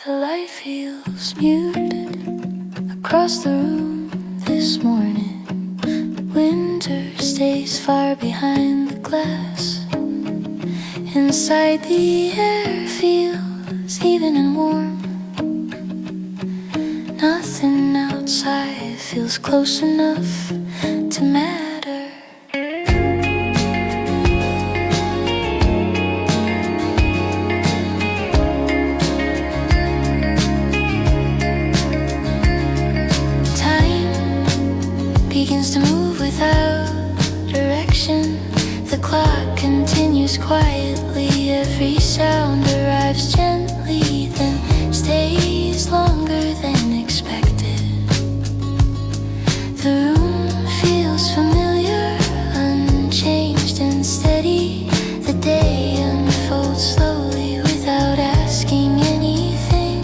The light feels muted across the room this morning. Winter stays far behind the glass. Inside the air feels even and warm. Nothing outside feels close enough to matter. Begins to move without direction. The clock continues quietly. Every sound arrives gently, then stays longer than expected. The room feels familiar, unchanged and steady. The day unfolds slowly without asking anything.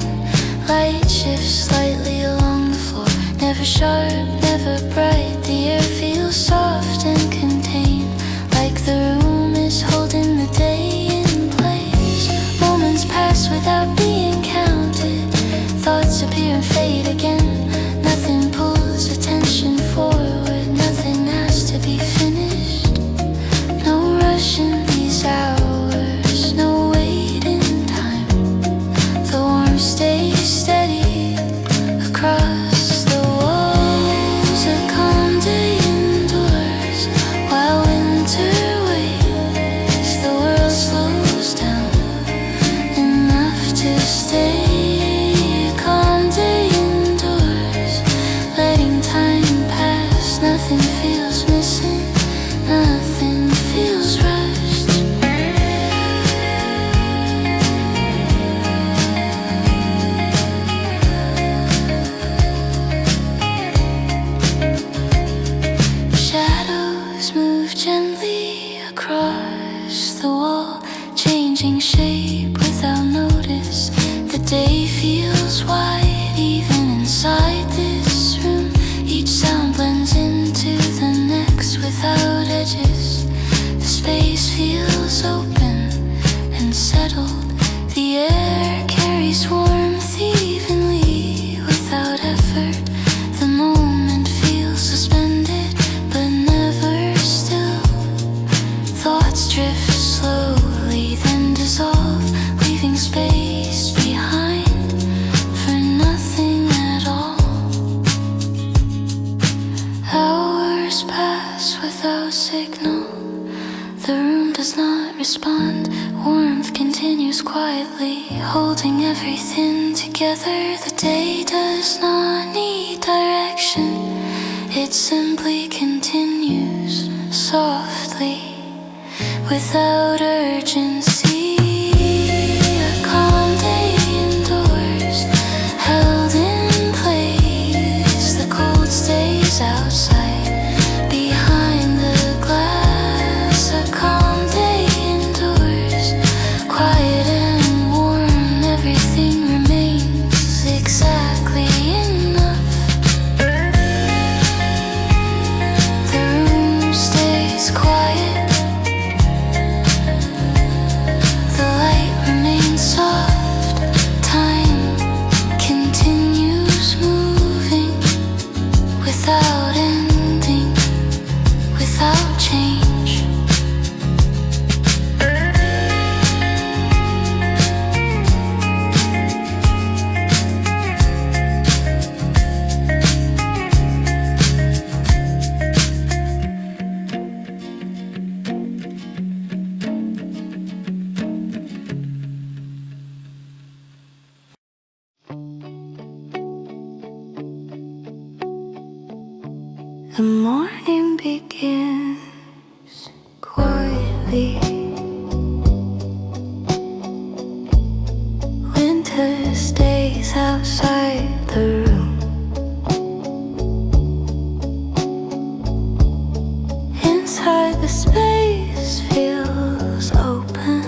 Light shifts slightly along the floor, never sharp, never bright. The air feels soft and contained, like the room is holding the day in place. Moments pass without being counted. Thoughts appear and fade again. Nothing pulls attention forward. Nothing has to be finished. No rush in these hours. No wait in time. The warmth stays steady across. Shape without notice. The day feels wide even inside this room. Each sound blends into the next without edges. The space feels open and settled. The air carries warmth evenly without effort. The moment feels suspended but never still. Thoughts drift slowly, then dissolve, leaving space behind for nothing at all. Hours pass without signal. The room does not respond. Warmth continues quietly, holding everything together. The day does not need direction. It simply continues softly without urgency. A calm day indoors, held in place. The cold stays outside, behind the glass. A calm day indoors, quiet and warm. Everything remains exactly enough. The room stays quiet. Without ending, without change. The morning begins quietly. Winter stays outside the room. Inside the space feels open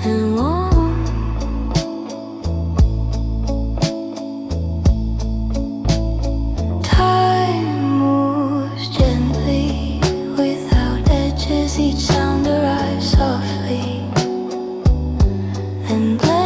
and warm. Time moves gently without edges. Each sound arrives softly and blends.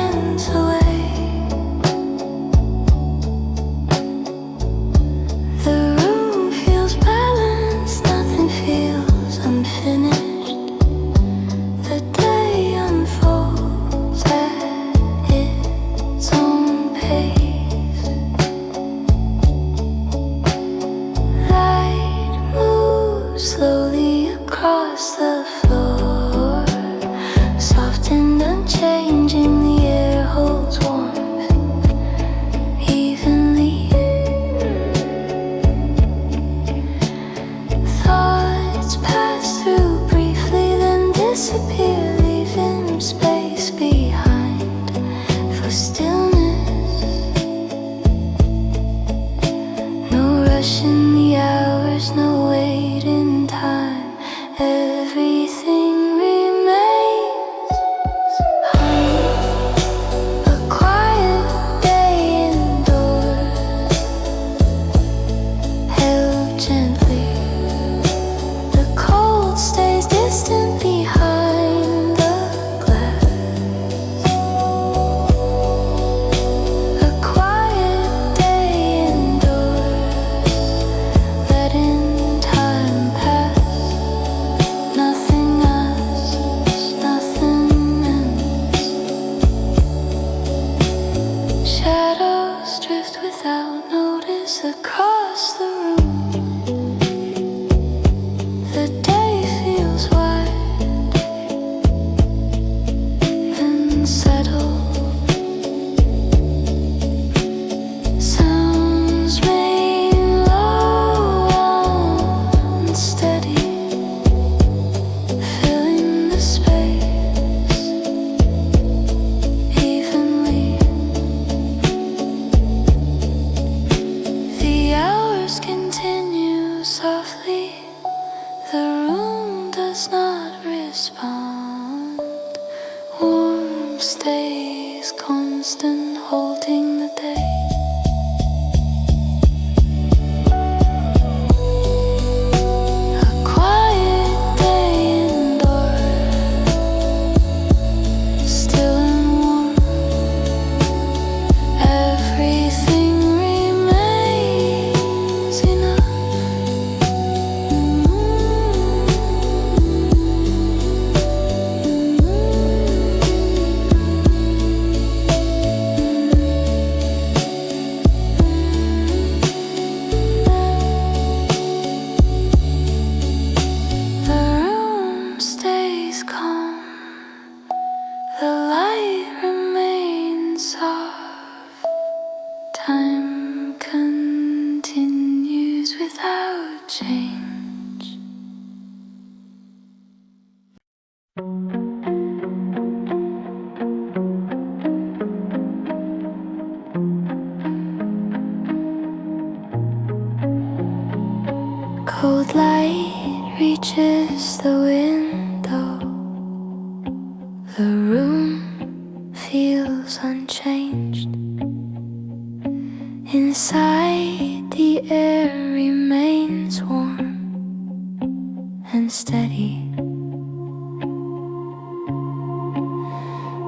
voice across the room. The day feels wide and settled. Sounds rain low and steady, filling the space evenly. The hours continue softly. The room does not respond. Warm stays constant, holding the day. A quiet day indoors, still and warm. Everything remains enough. The room stays calm. The light remains soft. Time continues without change. Cold light reaches the window. The room feels unchanged. Inside, the air remains warm and steady.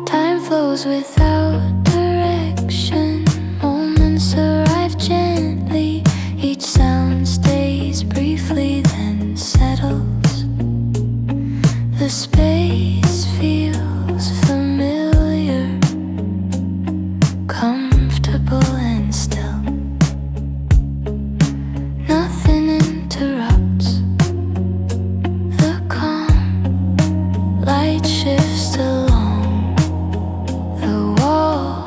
Time flows without direction. Moments arrive gently. Each sound stays briefly, then settles. The space feels familiar, comfortable and still. Nothing interrupts the calm. Light shifts along the wall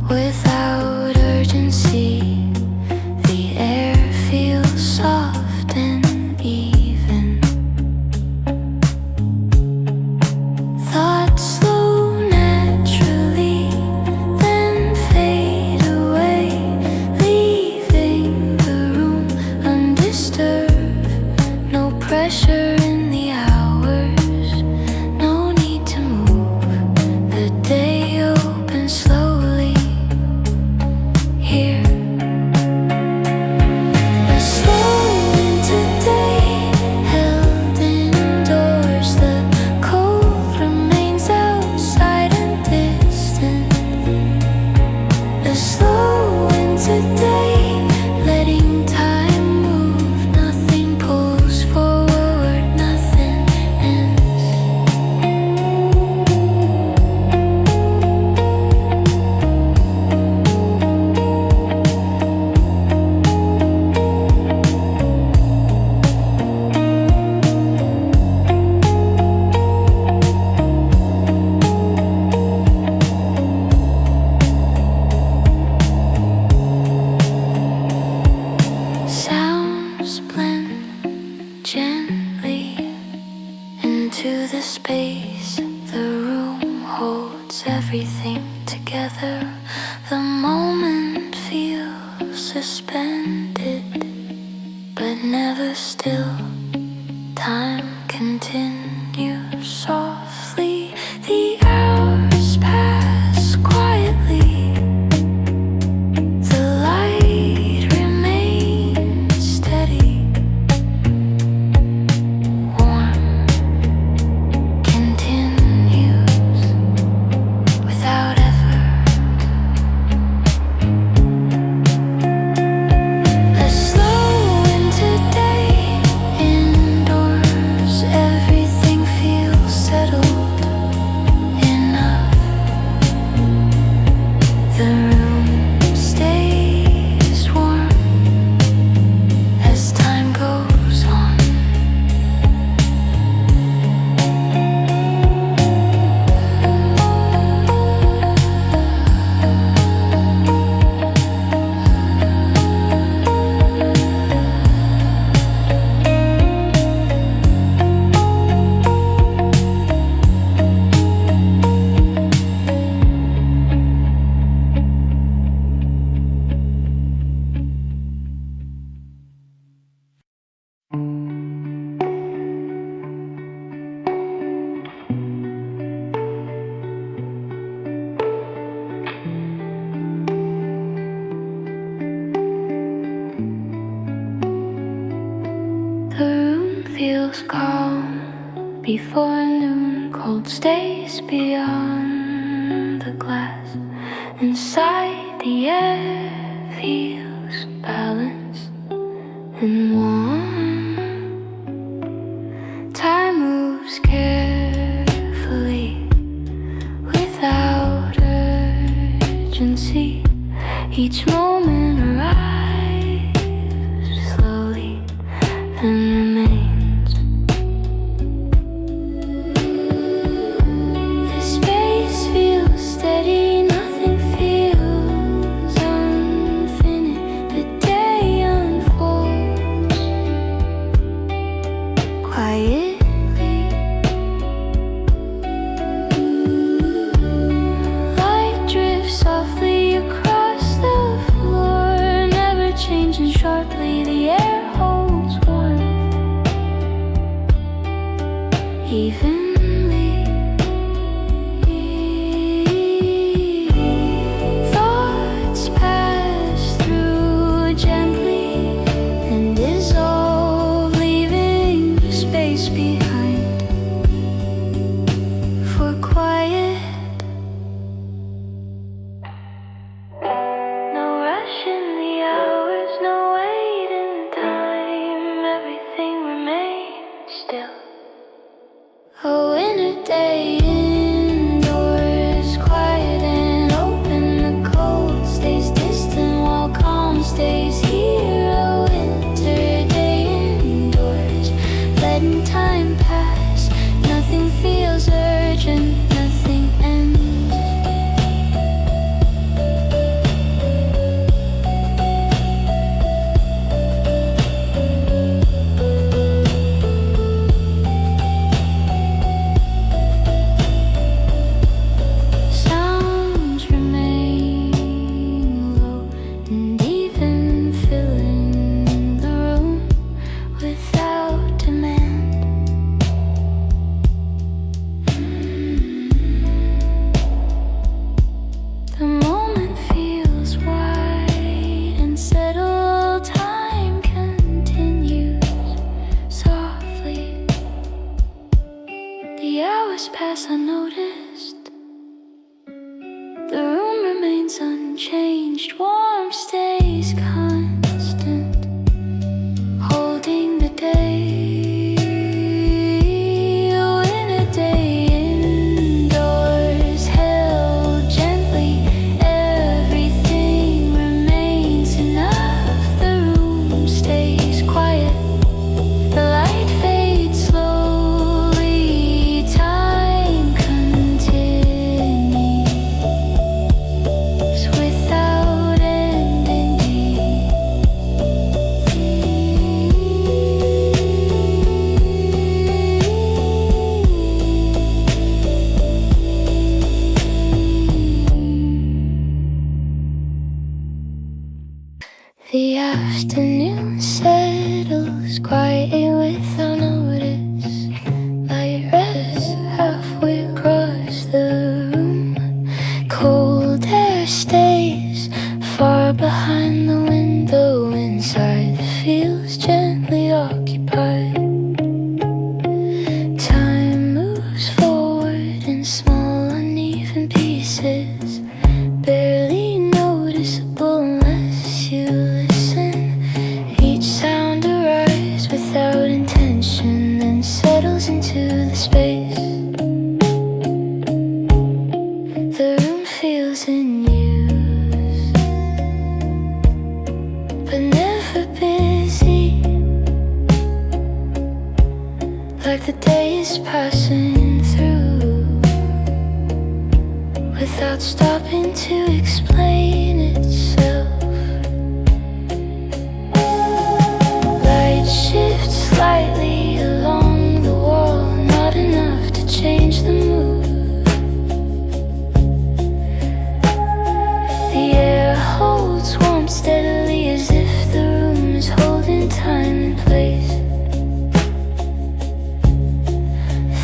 without urgency. The air feels soft and even. Thoughts slow naturally, then fade away, leaving the room undisturbed. No pressure in the hours, no need to move. The day opens slowly here. A slow winter day held indoors. The cold remains outside and distant. A slow winter day, letting time move. Nothing pulls forward, nothing ends. Sounds blend gently into the space. The room holds everything together. The moment feels suspended, but never still. Time continues softly. The hours pass quietly. The light remains steady, warm, continues without effort. A slow winter day indoors. Everything feels calm before noon. Cold stays beyond the glass. Inside the air feels balanced and warm. Time moves carefully without urgency. Each moment arrives slowly, then remains. The space feels steady, nothing feels unfinished. The day unfolds quietly. Light drifts softly across the floor, never changing sharply. The air holds warm evenly. Thoughts pass through gently and dissolve, leaving space behind for quiet. No rush in the hours, no wait in time. Everything remains still. A winter day indoors, quiet and open. The cold stays distant while calm stays here. A winter day indoors, letting time pass. Nothing feels urgent, nothing ends. Sounds remain low and even filling the room without demand. The moment feels wide and settled. Time continues softly. The hours pass unnoticed. The room remains unchanged. Warmth stays constant, holding the day. In a day indoors, held gently. Everything remains enough. The room stays quiet. The light fades slowly. Time continues without ending. The afternoon settles quietly without notice. Light rests halfway across the room. Cold air stays far behind the window. Inside feels gently occupied. Time moves forward in small uneven pieces, barely noticeable unless you listen. Each sound arrives without intention, then settles into the space. The room feels in use, but never busy. Like the day is passing through without stopping to explain itself. Light shifts slightly along the wall, not enough to change the mood. The air holds warmth steadily, as if the room is holding time and place.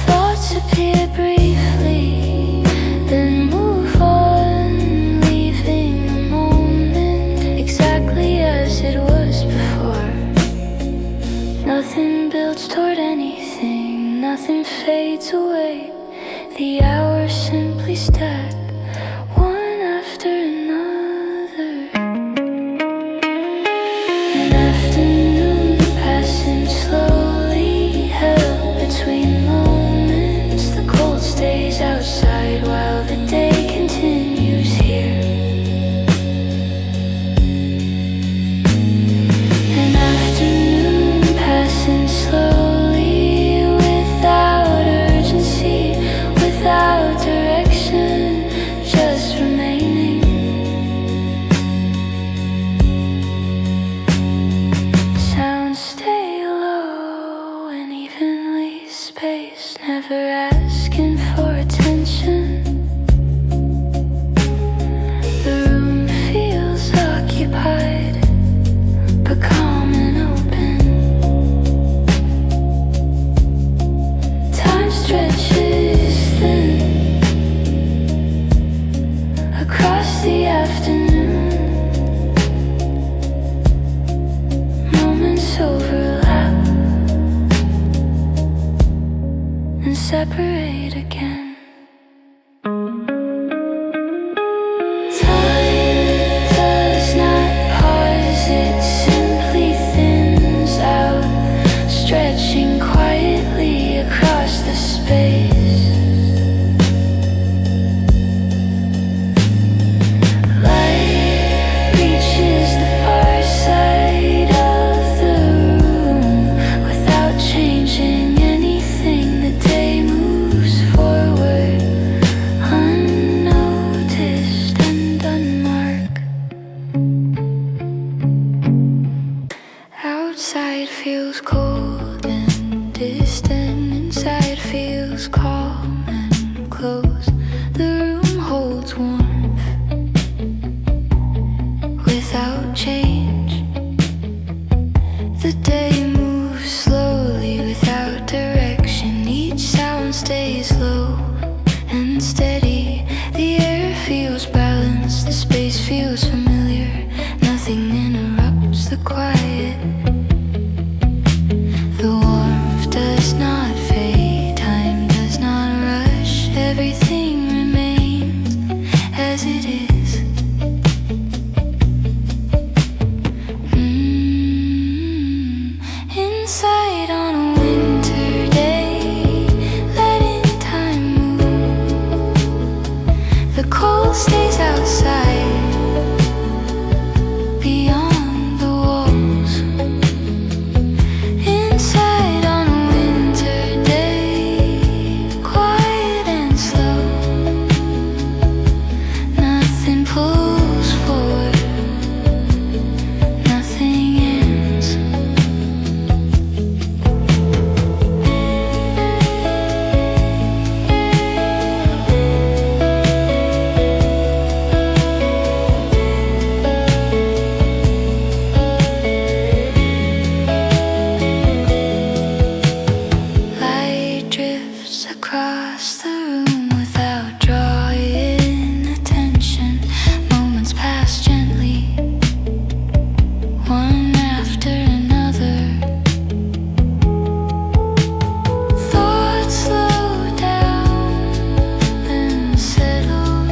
Thoughts appear briefly, then move on, leaving the moment stack one after another. An afternoon passing slowly, held between moments. The cold stays outside while the day continues here. An afternoon passing slowly, without urgency, without direction, just remaining. Sounds stay low and evenly spaced, never asking for attention. The room feels occupied, but calm and open. Time stretches thin across the afternoon. Moments overlap and separate again. Time does not pause, it simply thins out, stretching quietly across the space. Light reaches the far side of the room without changing anything. The day moves forward, unnoticed and unmarked. Outside feels cold and distant, inside feels calm and close. The room holds warmth without change. The day moves slowly without direction. Each sound stays low and steady. The air feels balanced, the space feels familiar. Nothing interrupts the quiet. The warmth does not fade, time does not rush. Everything remains as it is. Inside on a winter day, letting time move. The cold stays outside, beyond the walls. Inside on a winter day, quiet and slow. Nothing pulls forward, nothing ends. Light drifts across the room without drawing attention. Moments pass gently, one after another. Thoughts slow down and settle.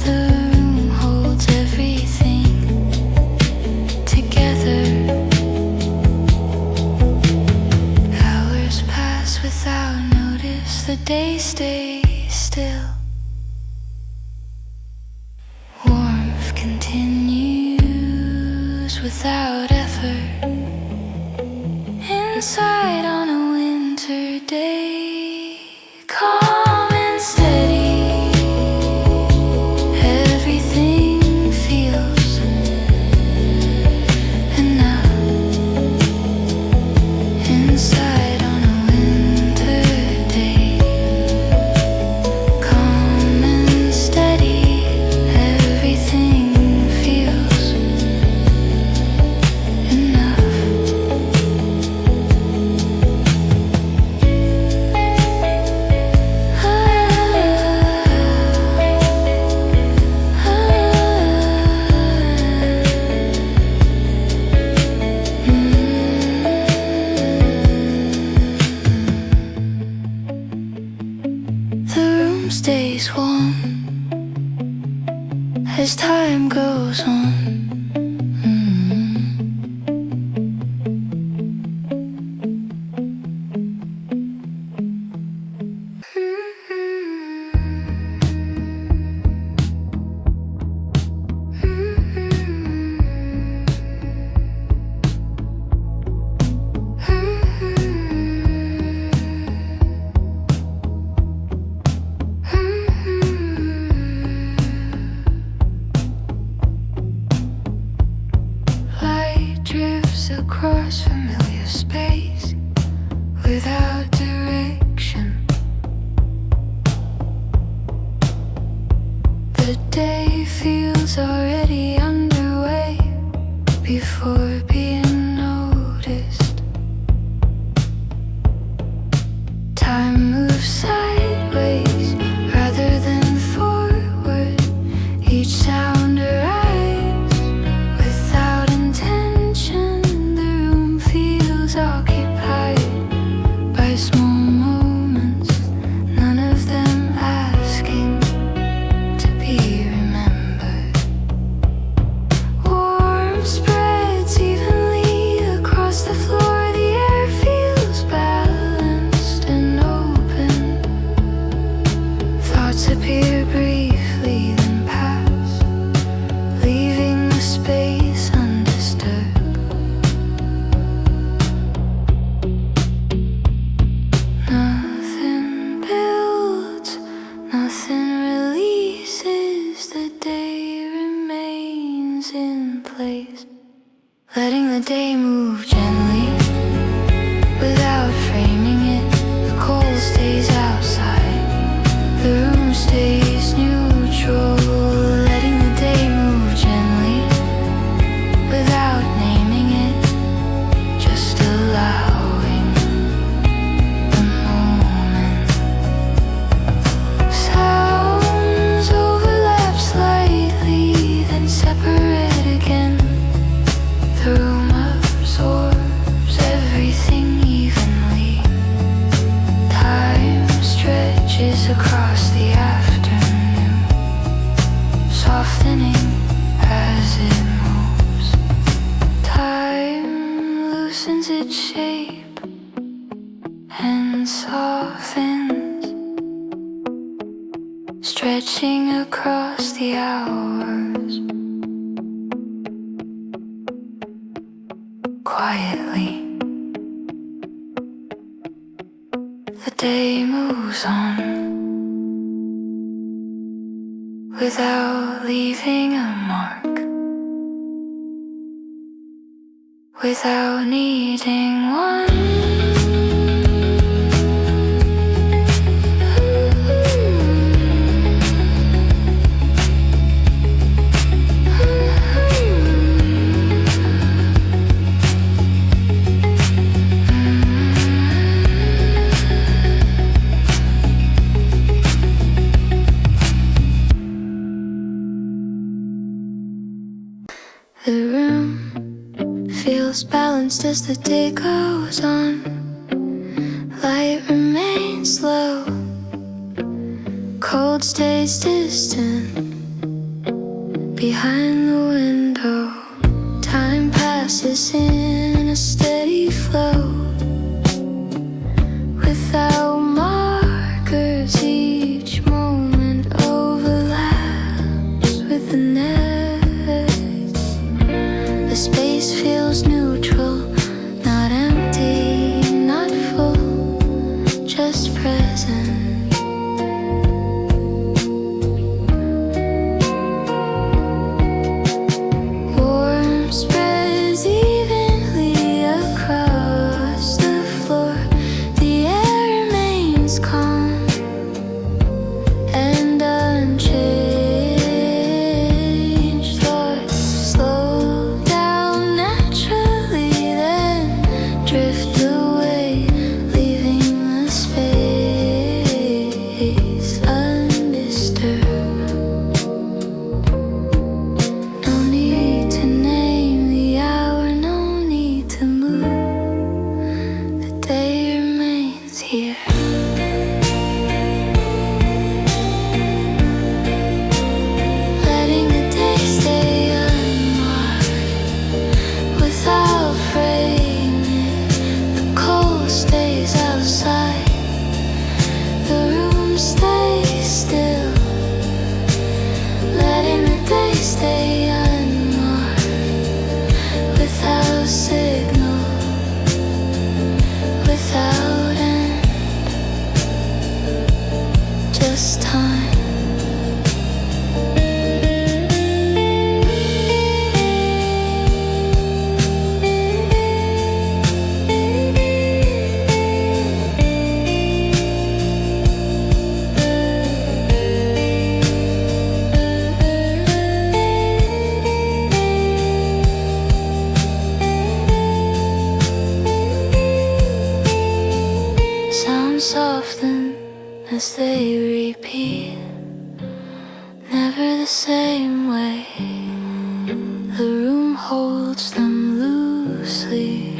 The room holds everything together. Hours pass without notice, the day stays still. Warmth continues without effort. Inside on a winter day, calm and steady. Everything feels enough. Inside on a winter day, calm and steady. Everything feels enough. stays warm as time goes on. Across familiar space without direction. The day feels already underway before being noticed. Time moves sideways rather than forward. Each sound arrives without intention. Occupied by small moments, none of them asking to be remembered. Warm spreads evenly across the floor. The air feels balanced and open. Thoughts appear briefly, then pass, leaving the space undisturbed. Nothing releases, the day remains in place, letting the day move gently without framing it. The cold stays outside, the room stays neutral, letting the day move gently without naming it, just allowing the moment. Sounds overlap slightly, then separate again. The room absorbs everything evenly. Time stretches across the afternoon, softening as it moves. Time loosens its shape and softens, stretching across the hours. Quietly, the day moves on without leaving a mark, without needing one. The room feels balanced as the day goes on. Light remains low, cold stays distant behind the window. Time passes in a steady flow without markers. Each moment overlaps with the next. The space feels neutral, not empty, not full, just present. Warm spreads evenly repeat, never the same way. The room holds them loosely.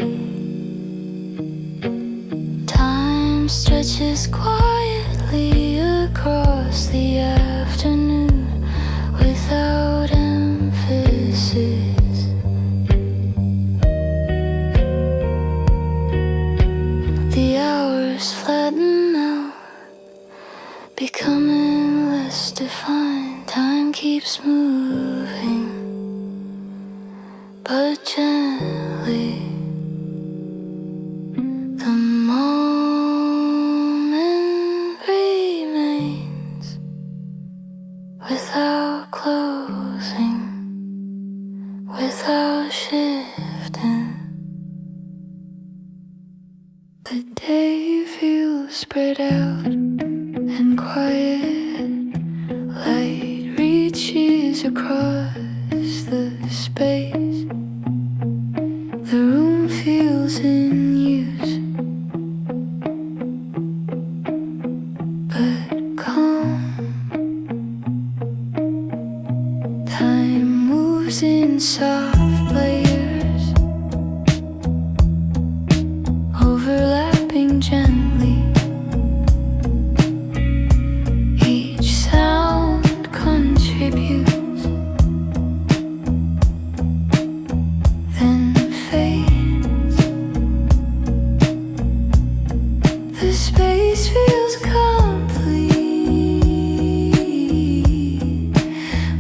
Time stretches quietly across the afternoon without emphasis. The hours flatten out, becoming less defined. Time keeps moving, but gently. The moment remains without closing, without shifting. The day feels spread out and quiet. Light reaches across the space. The room feels in use, but calm. Time moves in soft layers, overlapping gently. Each sound contributes, then fades. The space feels complete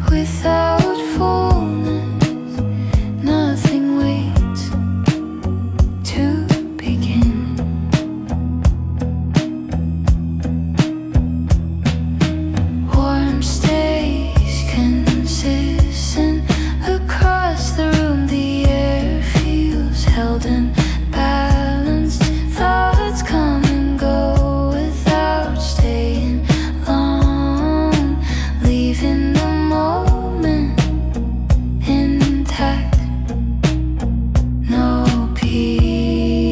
without fullness. Nothing waits to begin. Warm stays consistent across the room. The air feels held and balanced. Thoughts come and go without staying long, leaving the moment intact. No peak,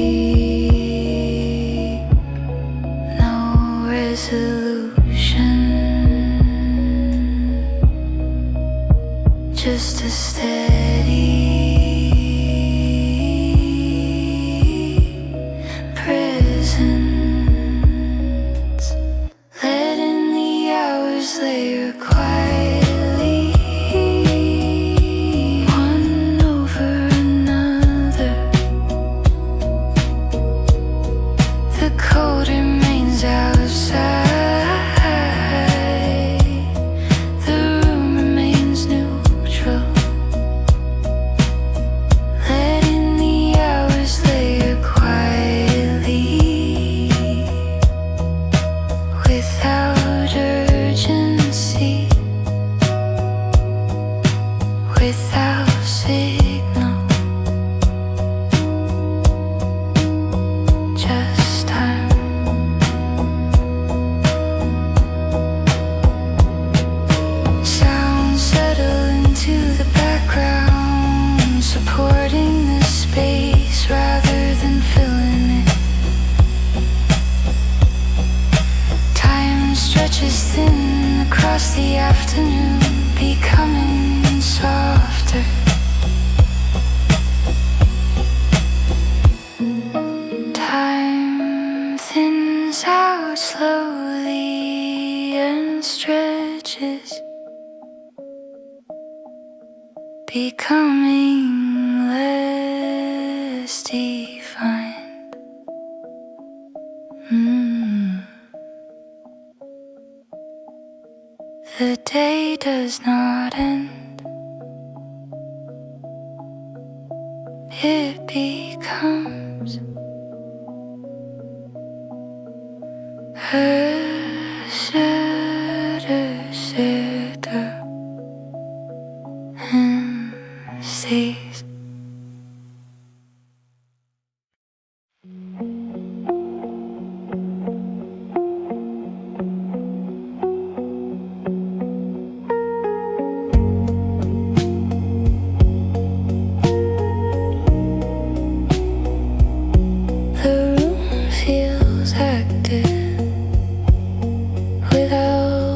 no resolution, just a steady presence, letting the hours layer quietly, one over another. The cold remains outside. The room remains neutral, letting the hours layer quietly, without urgency, without signal, just time. Sounds settle into the background, supporting the space rather than filling it. Time stretches thin across the afternoon, becoming softer. Time thins out slowly and stretches, becoming less defined. The day does not end, it becomes and stays. The room feels active without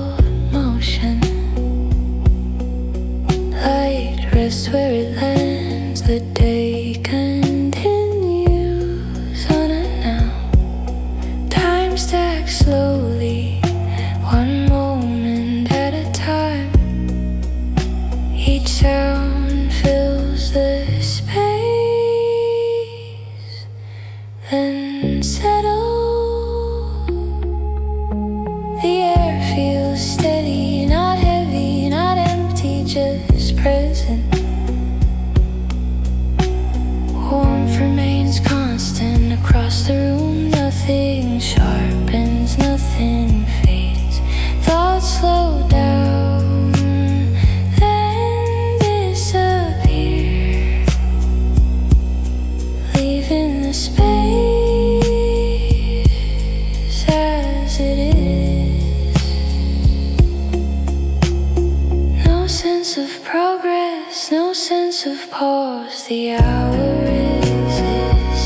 sense of progress, no sense of pause. The hour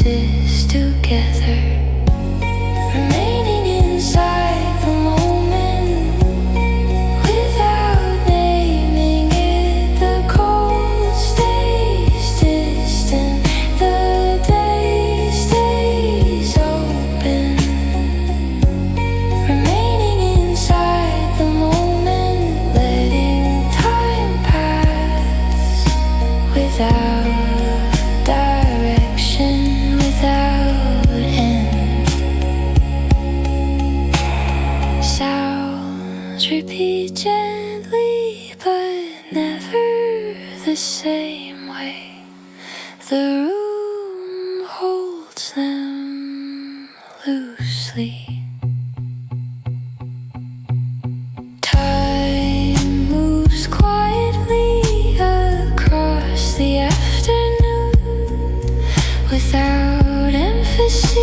is together, remaining inside the moment without naming it. The cold stays distant, the day stays open, remaining inside the moment, letting time pass without direction, without end. Sounds repeat gently, but never the same way. The room holds them loosely. Time moves quietly across the afternoon without emphasis.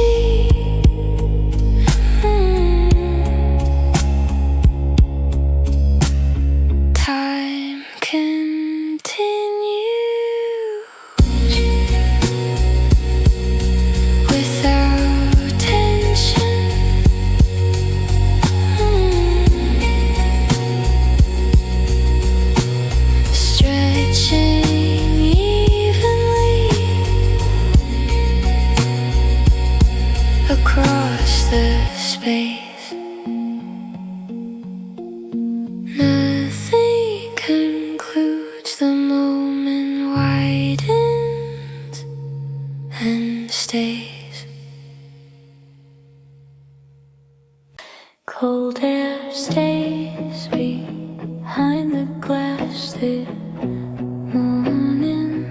Time continues without tension. Stretching evenly across the space. Nothing concludes, the moment widens and stays. Cold air stays behind the glass this morning.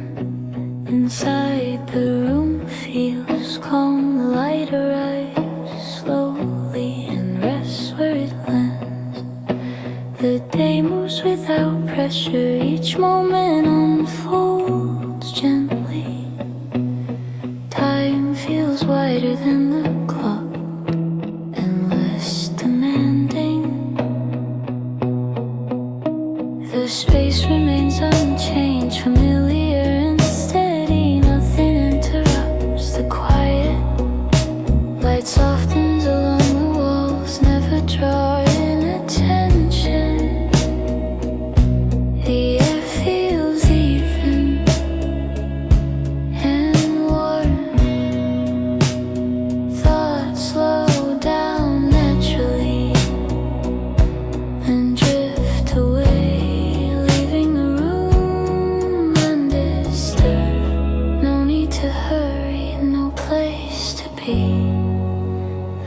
Inside the room feels calm, the light arrives slowly and rests where it lands. The day moves without pressure, each moment unfolds gently. Time feels wider than the clock and less demanding. The space remains unchanged, familiar and steady. Nothing interrupts the quiet. Light softens along the walls, never drawing attention. The air feels even and warm. Thoughts slow down naturally and drift away, leaving the room undisturbed. No need to hurry, no place to be.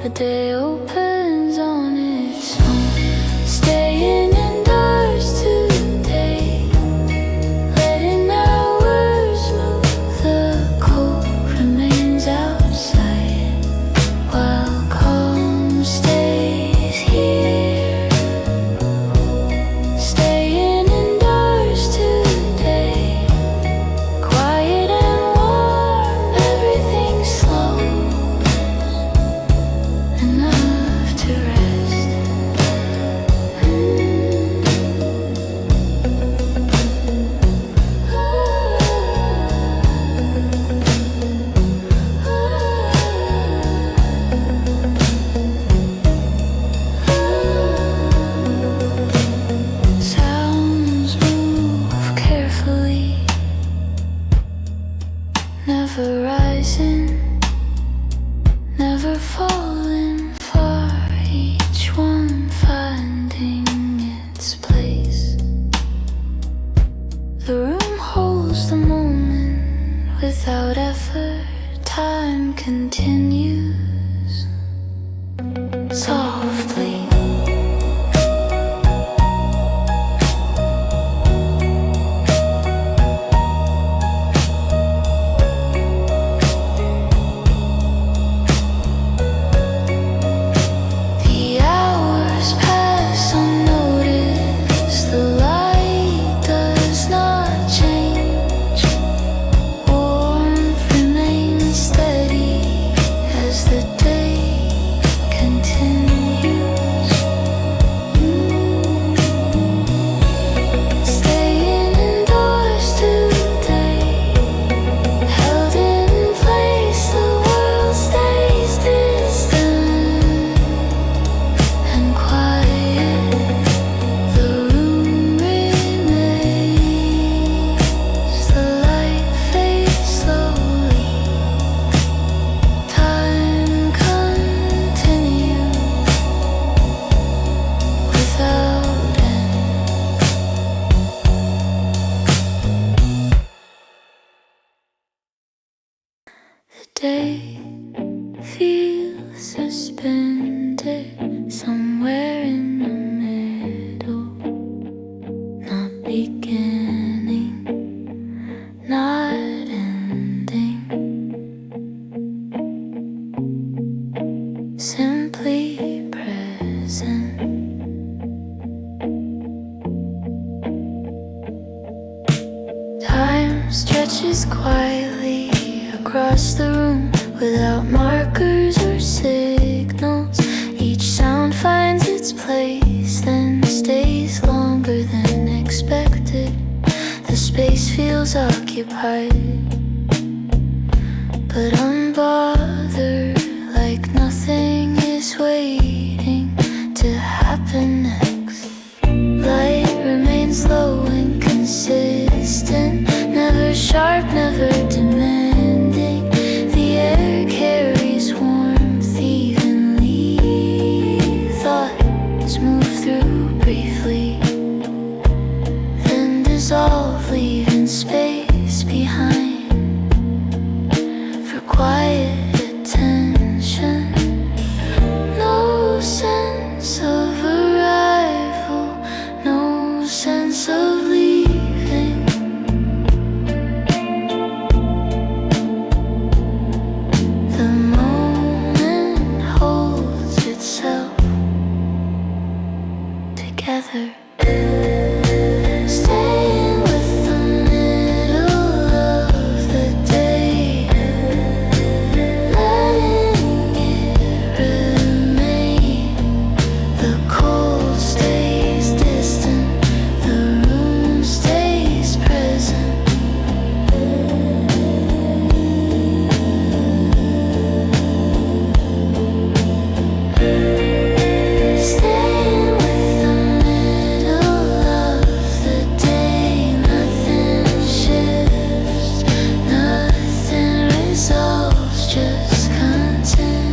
The day opens on its own, staying indoors today, letting hours move. The cold remains outside, while calm stays here. Staying indoors today, quiet and warm, everything slows enough to rest. Sounds move carefully, never rising, never falling far, each one finding its place. The room holds the moment without effort, time continues softly. The hours pass unnoticed, the light does not change. Warmth remains steady stretches quietly across the room without markers or signals. Each sound finds its place, then stays longer than expected. The space feels occupied, but unbothered, like nothing is waiting to happen next. Light remains low and consistent, never sharp, never demanding. The air carries warmth evenly. Thoughts move through briefly, then dissolve, leaving space behind for quiet attention. No sense of arrival, no sense of leaving. The moment holds itself together. Staying with the middle of the day, letting it remain. The cold stays distant, the room stays present. Staying with the middle of the day, nothing shifts, nothing resolves, just continuing.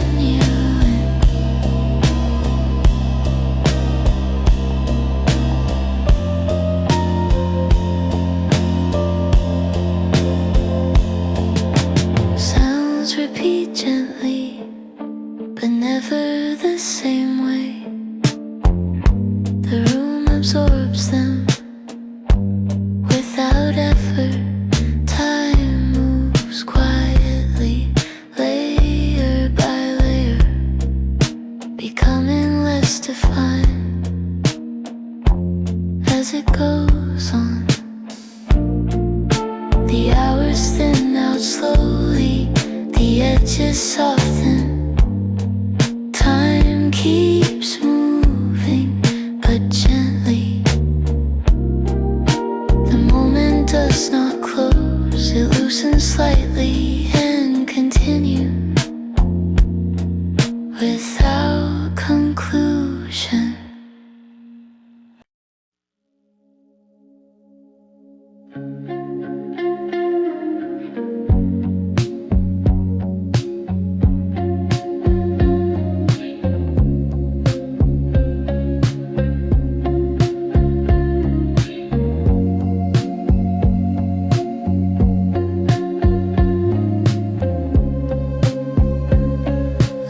Sounds repeat gently, but never the same way. The room absorbs them without effort. Time moves quietly, layer by layer, becoming less defined as it goes on. The hours thin out slowly, the edges soften. Time keeps moving, but gently. The moment does not close, it loosens slightly and continues without conclusion.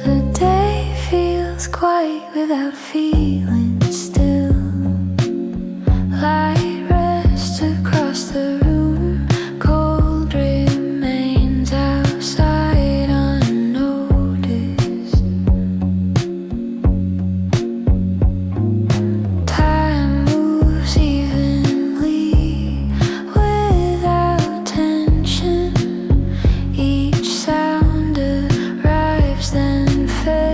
The day feels quiet without feeling still. Light rests across the room, cold remains outside unnoticed. Time moves evenly without tension. Each sound arrives then fades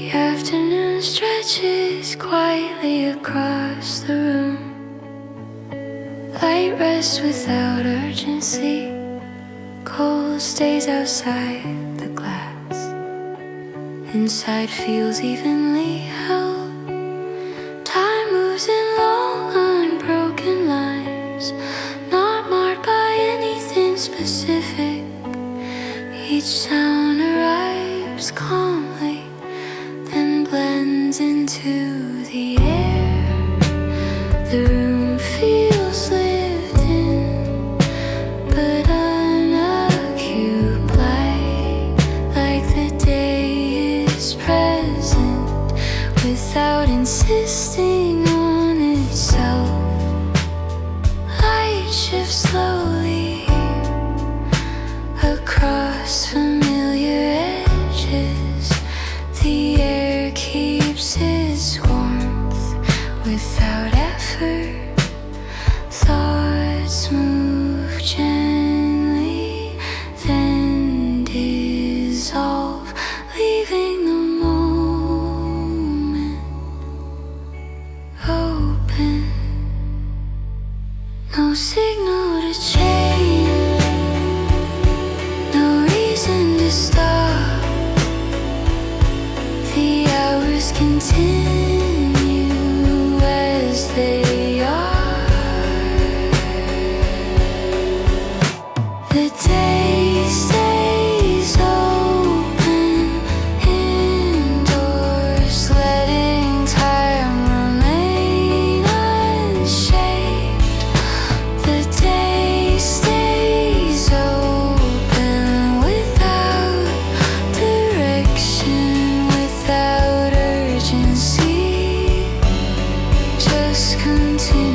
The afternoon stretches quietly across the room. Light rests without urgency. Cold stays outside the glass. Inside feels evenly held. Time moves in long unbroken lines, not marked by anything specific. Each sound arrives calmly, then blends into the air. The room feels lived in, but unoccupied, like the day is present without insisting on itself. Light shifts slowly across familiar edges. The air keeps its warmth without effort. Thoughts move gently, then dissolve, leaving the moment open. No signal to change, no reason to stop. The hours continue as they are. The day stays open indoors, letting time remain unshaped. The day stays open without direction, without urgency, just continuing.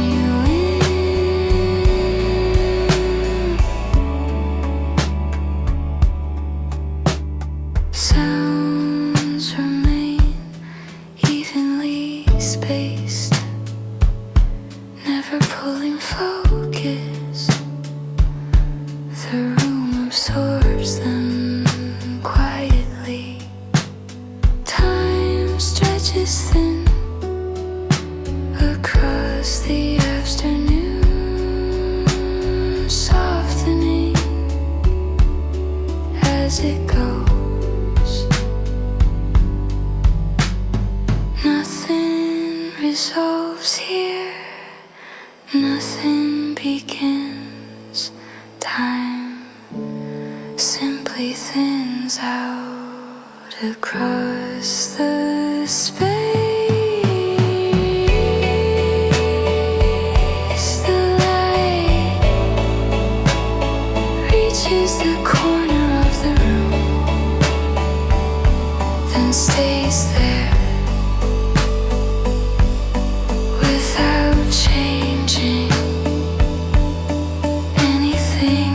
Sounds remain evenly spaced, never pulling focus. The room absorbs them quietly. Time stretches thin across the afternoon, softening as it goes. Nothing resolves here, nothing begins. Time simply thins out across the space. The light reaches the corner of the room, then stays there without changing anything.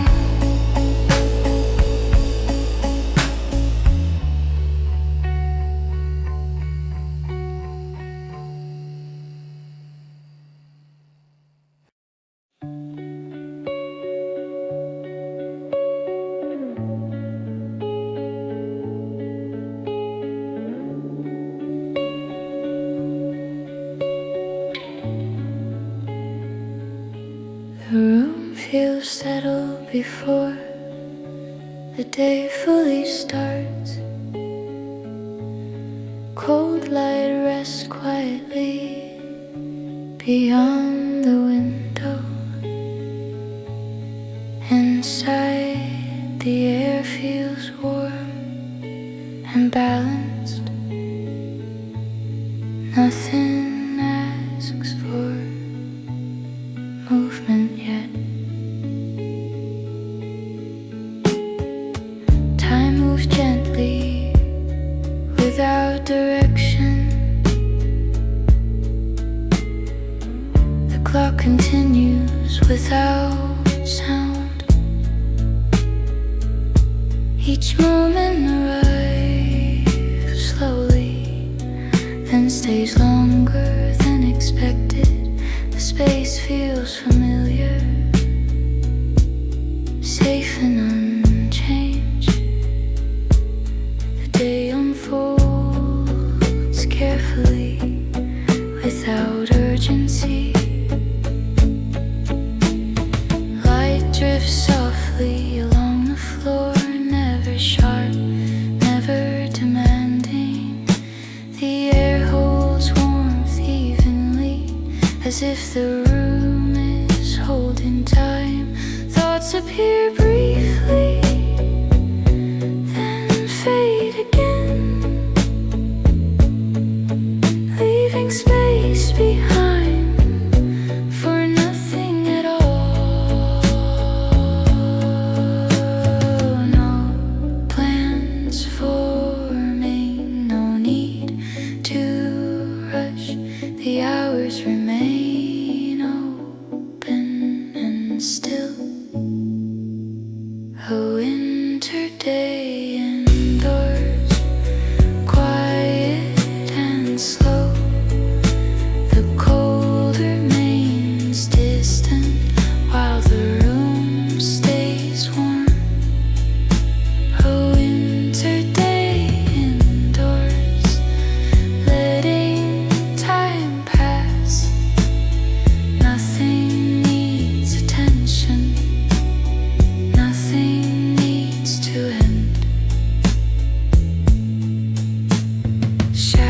The room feels settled before the day fully starts. Cold light rests quietly beyond the window. Inside, the air feels warm and balanced. Nothing asks for movement yet. Time moves gently without direction. The clock continues without sound. Each moment arrives slowly, then stays longer than expected. The space feels familiar, safe and unchanged. The day unfolds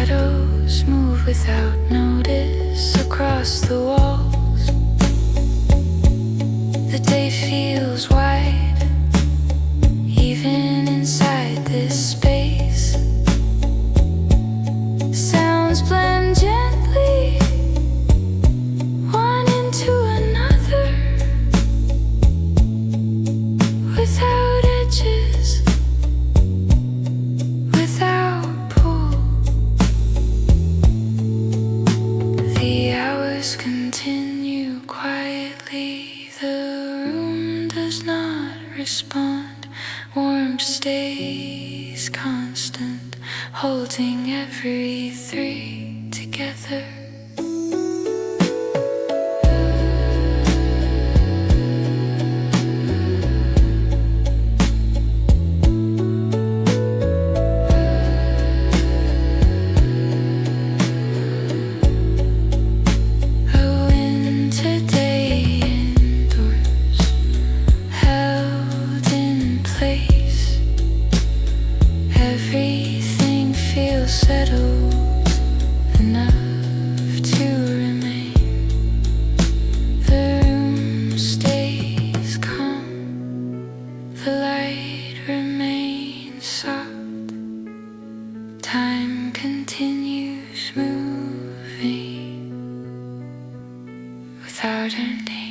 shadows move without notice across the walls. The day feels wide, even inside this space. Sounds blend gently, one into another, without edges, without pull. The hours continue quietly, the room does not respond. Warmth stays constant, holding every three together. A winter day indoors, held in place. Everything feels settled enough to remain. The room stays calm, the light remains soft. Time continues moving without ending.